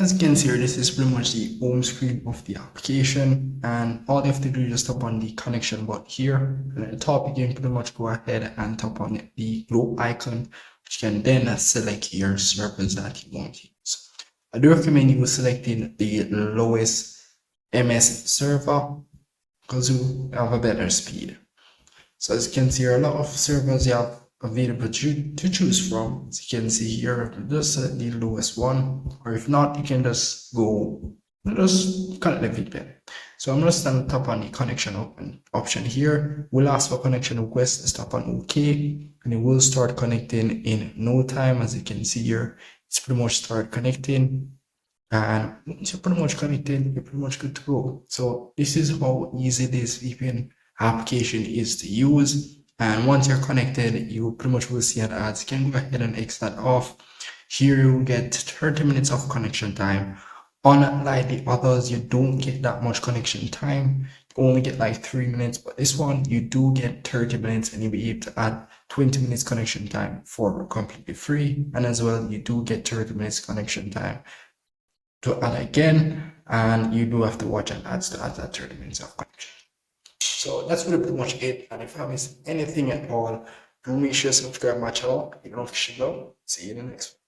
As you can see here, this is pretty much the home screen of the application, and all you have to do is just tap on the connection button here, and at the top you can pretty much go ahead and tap on the globe icon, which can then select your servers that you want to use. I do recommend you selecting the lowest MS server because you have a better speed. So as you can see here, a lot of servers you have available to choose from. As you can see here, just select the lowest one, or if not, you can just connect the VPN. So I'm just going to tap on the connection option here. We'll ask for connection request. Let's tap on OK, and it will start connecting in no time. As you can see here, it's pretty much start connecting. And once you're pretty much connected, you're pretty much good to go. So this is how easy this VPN application is to use. And once you're connected, you pretty much will see an ads. You can go ahead and X that off. Here you get 30 minutes of connection time. Unlike the others, you don't get that much connection time. You only get like 3 minutes, but this one you do get 30 minutes, and you'll be able to add 20 minutes connection time for completely free. And as well, you do get 30 minutes connection time to add again, and you do have to watch an ads to add that 30 minutes of connection. So that's really pretty much it. And if I miss anything at all, do make sure to subscribe to my channel. You know, see you in the next one.